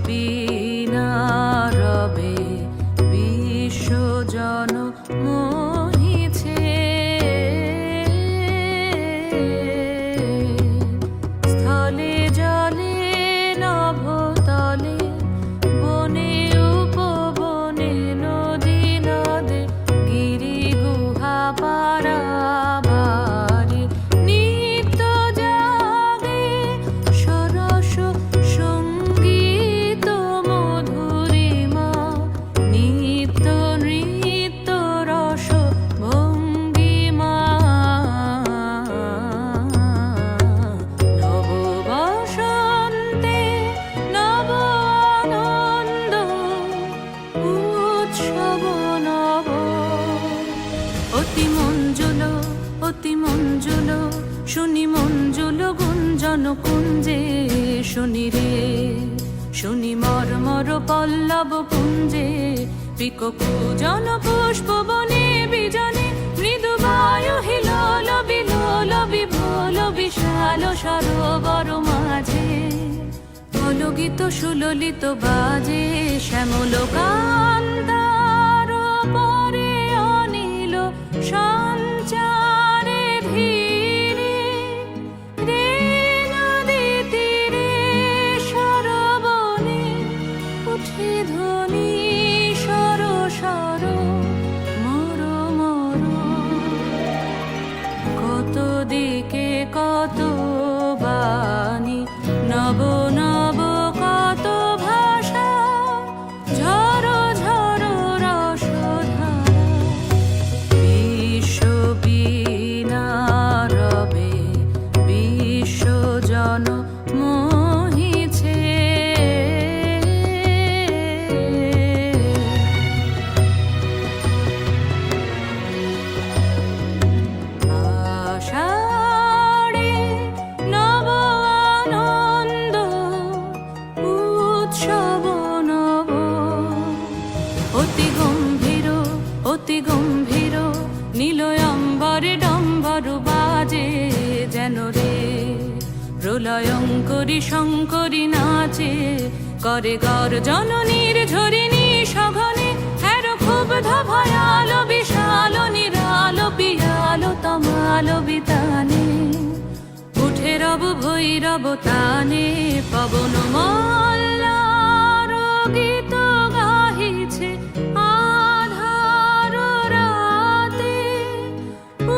বিনা রবে বিশ্বজন মোহিছে। স্থলে জলে নভতলে বনে উপবনে নদী নদে গিরি গুহা পারাবারে নিত্য জাগে সরস সঙ্গীত মধুরিমা নিত্য নৃত্য রস ভঙ্গিমা। নব বসন্তে নব আনন্দ উৎসব নব। অতি মঞ্জুল শুনি মঞ্জুল গুঞ্জন কুঞ্জে শুনি রে শুনি মর্মর পল্লব পুঞ্জে পিক পূজন পুষ্প বনে বিজনে মৃদু বায়ু হিলোল বিলোল বিভোল বিশাল সরোবর মাঝে কলগীত সুললিত বাজে শ্যামল কান্তার পরে অনিল সঞ্চারে ধীরে রে নদী তীরে সরবনে উঠে ধ্বনি সর সর মর মর। কত দিকে কত বাণী নব নব কত ভাষা ঝর ঝর রসধারা বিশ্ব বিনা রবে বিশ্বজন মোহিছে। আষাঢ়ে নব আনন্দ উৎসব নব। অতি গম্ভীর নীলয় অম্বরে ডম্বর বাজে যেন রে প্রলয়ঙ্করী শঙ্করী নাচে করে গর্জন নির্ঝরিণী সঘনে হের ক্ষুব্ধ ভয়াল বিশাল নিরাল পিয়াল তমাল বিতানে উঠে রব ভৈরব তানে পবন মল্লার গীত গাহিছে আধার রাতে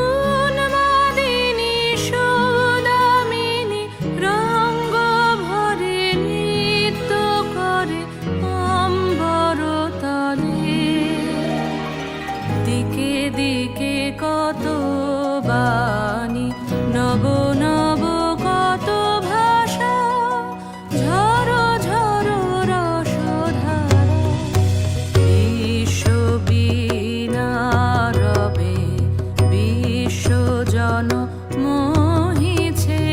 উন্মাদিনী সৌদামিনী রঙ্গ ভরে নৃত্য করে অম্বর তলে। দিকে দিকে কত বাণী নব নব কত ভাষা ঝর ঝর রসধারা বিশ্ব বিনা রবে বিশ্বজন মোহিছে।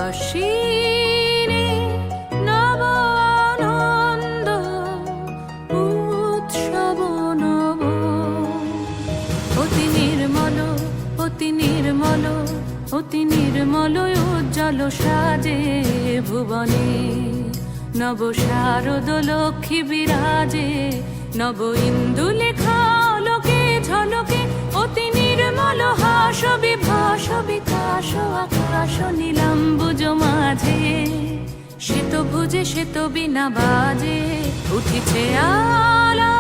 আশ্বিনে নব আনন্দ উৎসব নব। অতি নির্মল উজ্জ্বল সাজে ভুবনে নব শারদ লক্ষ্মী বিরাজে নব ইন্দু লেখা লোকে ঝলকে অতি নির্মল হাস বিভাস বিকাশ আকাশ নীলাম্বুজ মাঝে শ্বেত ভুজে শ্বেত বিনা বাজে উঠিছে আলা